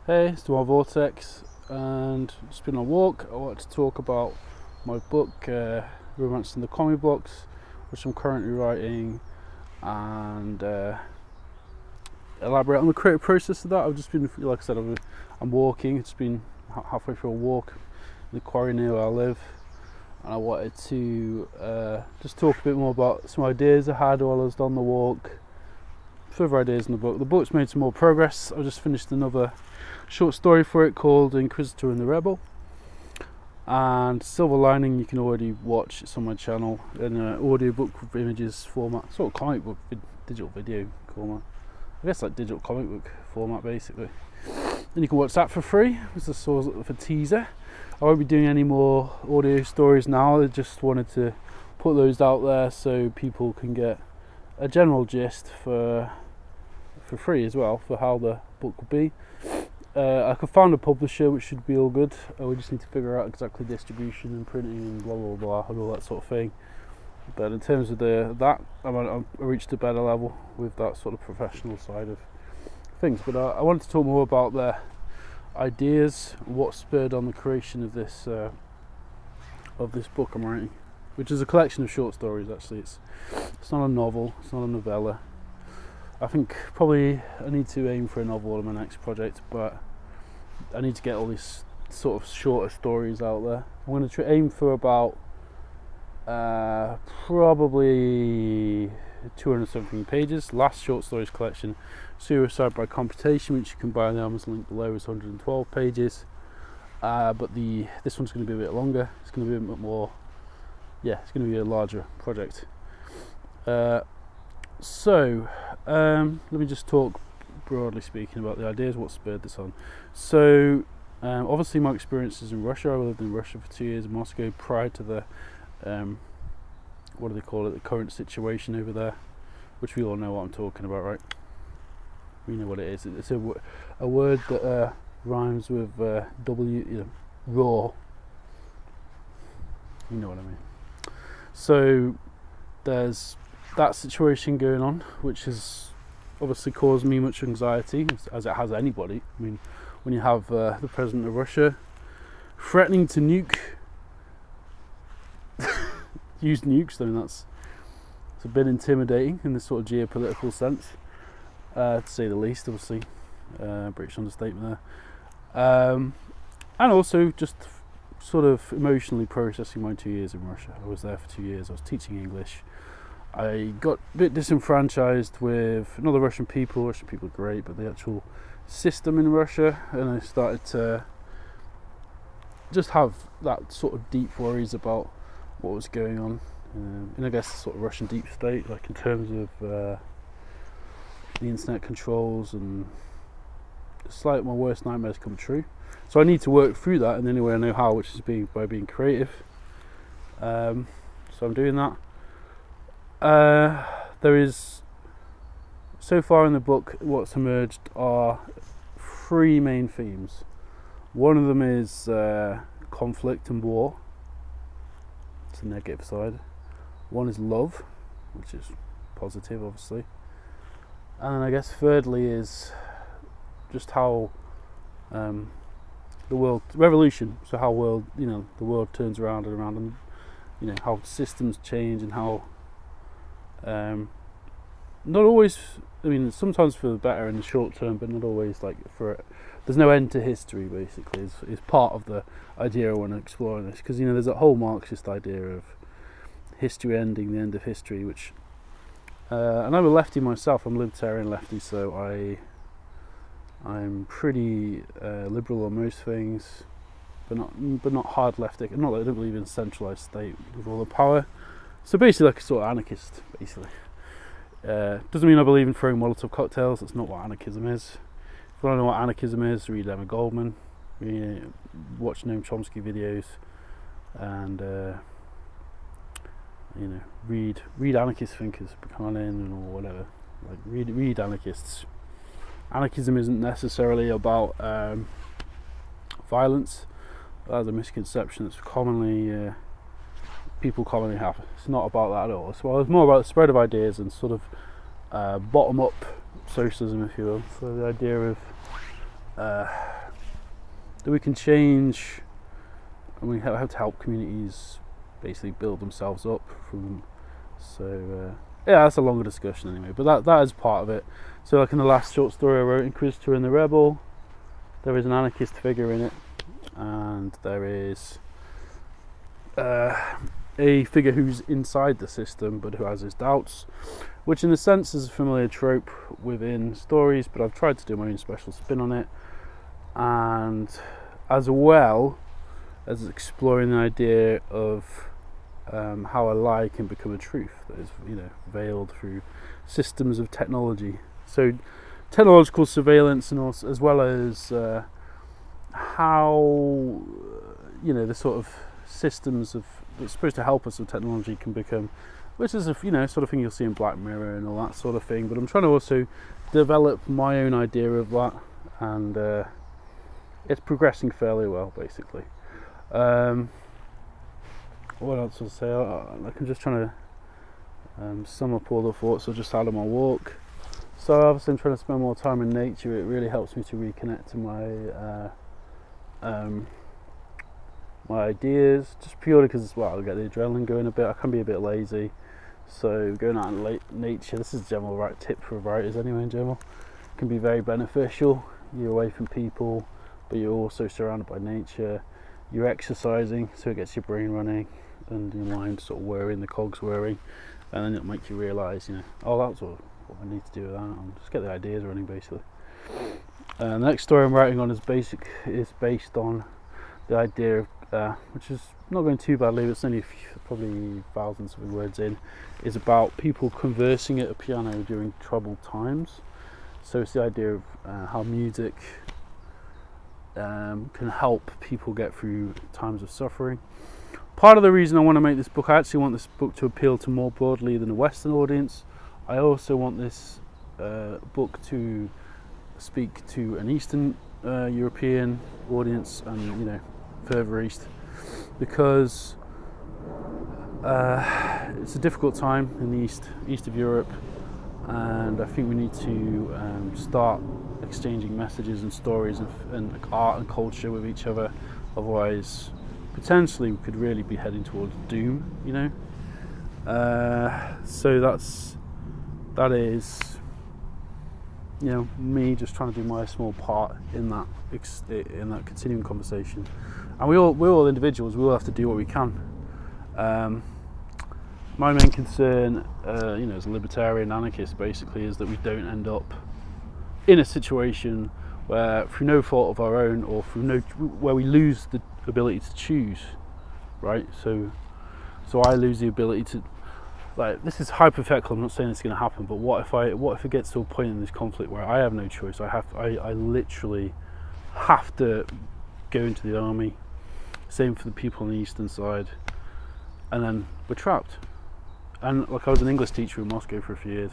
Hey, it's Dwar Vortex, and just been on a walk. I wanted to talk about my book, Romance in the Commie Blocks, which I'm currently writing, and elaborate on the creative process of that. I've just been, like I said, I'm walking. It's been halfway through a walk in the quarry near where I live, and I wanted to just talk a bit more about some ideas I had while I was on the walk. Further ideas in the book. The book's made some more progress. I just finished another short story for it called Inquisitor and the Rebel, and Silver Lining you can already watch. It's on my channel in an audiobook with images format, sort of comic book digital video format, I guess, like digital comic book format basically. And you can watch that for free. It's a sort of a teaser. I won't be doing any more audio stories now. I just wanted to put those out there so people can get a general gist for free as well, for how the book will be. I could find a publisher, which should be all good. We just need to figure out exactly distribution and printing and blah blah blah and all that sort of thing. But in terms of I reached a better level with that sort of professional side of things. But I wanted to talk more about the ideas, what spurred on the creation of this book I'm writing, which is a collection of short stories. Actually, it's not a novel, it's not a novella. I think probably I need to aim for a novel in my next project, but I need to get all these sort of shorter stories out there. I'm going to aim for about probably 217 pages. Last short stories collection, Suicide by Computation, which you can buy on the Amazon link below, is 112 pages. But this one's going to be a bit longer. It's going to be a bit more. Yeah, it's going to be a larger project. So let me just talk broadly speaking about the ideas, what spurred this on. So obviously my experiences in Russia. I lived in Russia for 2 years in Moscow prior to the what do they call it, the current situation over there, which we all know what I'm talking about, right? We know what it is. It's a word that rhymes with raw. You know what I mean. So there's that situation going on, which has obviously caused me much anxiety, as it has anybody. I mean, when you have the president of Russia threatening to use nukes, I mean it's a bit intimidating in this sort of geopolitical sense, to say the least. Obviously, British understatement there, and also just sort of emotionally processing my 2 years in Russia. I was there for 2 years. I was teaching English. I got a bit disenfranchised with not the Russian people. Russian people are great, but the actual system in Russia, and I started to just have that sort of deep worries about what was going on, and I guess the sort of Russian deep state, like in terms of the internet controls, and it's like my worst nightmares come true. So I need to work through that in the only way I know how, which is by being creative. So I'm doing that. There is, so far in the book, what's emerged are 3 main themes. One of them is conflict and war. It's a negative side. One is love, which is positive, obviously. And I guess thirdly is just how the world revolution. So how the world turns around and around, and how systems change, and how not always, I mean, sometimes for the better in the short term, but not always. Like there's no end to history, basically, is part of the idea I want to explore in this, because there's a whole Marxist idea of history ending, the end of history, which and I'm a lefty myself. I'm a libertarian lefty, so I'm pretty liberal on most things, but not hard lefty. Not that I don't believe in a centralised state with all the power. So basically, like a sort of anarchist, basically. Doesn't mean I believe in throwing Molotov cocktails. That's not what anarchism is. If you want to know what anarchism is, read Emma Goldman, watch Noam Chomsky videos, and read anarchist thinkers, Buchanan or whatever. Like read anarchists. Anarchism isn't necessarily about violence. That's a misconception that's people commonly have. It's not about that at all. It's more about the spread of ideas and sort of bottom-up socialism, if you will. So the idea of that we can change, and we have to help communities basically build themselves up from. So yeah, that's a longer discussion anyway, but that is part of it. So like in the last short story I wrote, Inquisitor and the Rebel, there is an anarchist figure in it, and there is a figure who's inside the system but who has his doubts, which in a sense is a familiar trope within stories, but I've tried to do my own special spin on it, and as well as exploring the idea of how a lie can become a truth that is, veiled through systems of technology. So technological surveillance, and also as well as how the sort of systems that's supposed to help us with technology can become, which is sort of thing you'll see in Black Mirror and all that sort of thing. But I'm trying to also develop my own idea of that, and it's progressing fairly well, basically. What else to say? I'm just trying to sum up all the thoughts I just had on my walk. So obviously I'm trying to spend more time in nature. It really helps me to reconnect to my ideas, just purely because I get the adrenaline going a bit. I can be a bit lazy, so going out in nature, this is a general tip for writers anyway in general, can be very beneficial. You're away from people, but you're also surrounded by nature. You're exercising, so it gets your brain running and your mind sort of whirring, the cogs whirring, and then it'll make you realise, oh, that's what I need to do with that, and just get the ideas running, basically. The next story I'm writing on is based on the idea of, which is not going too badly, but it's only probably thousands of words in, is about people conversing at a piano during troubled times. So it's the idea of how music can help people get through times of suffering. Part of the reason I want to make this book, I actually want this book to appeal to more broadly than a Western audience. I also want this book to speak to an Eastern European audience, and further east, because it's a difficult time in the east of Europe, and I think we need to start exchanging messages and stories and art and culture with each other. Otherwise, potentially we could really be heading towards doom, so that is me just trying to do my small part in that continuing conversation. And we're all individuals. We all have to do what we can. My main concern, as a libertarian anarchist, basically, is that we don't end up in a situation where, through no fault of our own, or where we lose the ability to choose, right? So I lose the ability to, this is hypothetical. I'm not saying it's going to happen, but what if it gets to a point in this conflict where I have no choice? I literally have to go into the army. Same for the people on the eastern side, and then we're trapped. And I was an English teacher in Moscow for a few years.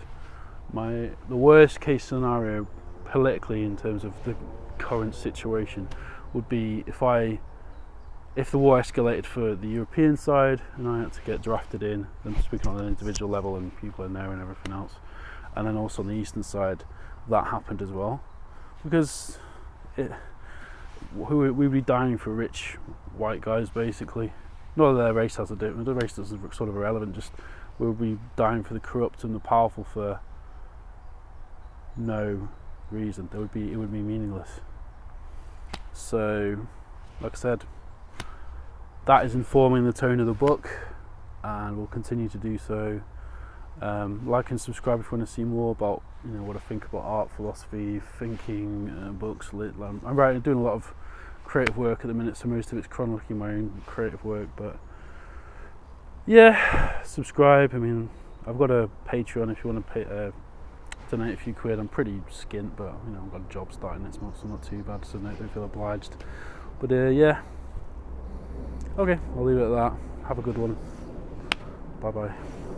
The worst case scenario politically, in terms of the current situation, would be if the war escalated for the European side and I had to get drafted in, then speaking on an individual level and people in there and everything else, and then also on the eastern side, that happened as well, because we'd be dying for rich white guys, basically. Not that their race has to do it, the race is sort of irrelevant, just we would be dying for the corrupt and the powerful for no reason. It would be meaningless. So, like I said, that is informing the tone of the book, and will continue to do so. Like and subscribe if you want to see more about what I think about art, philosophy, thinking, books. I'm doing a lot of creative work at the minute, so most of it's chronicling my own creative work. But yeah, subscribe. I mean, I've got a Patreon if you want to donate a few quid. I'm pretty skint, but I've got a job starting next month, so not too bad. So don't feel obliged. But yeah. Okay, I'll leave it at that. Have a good one. Bye bye.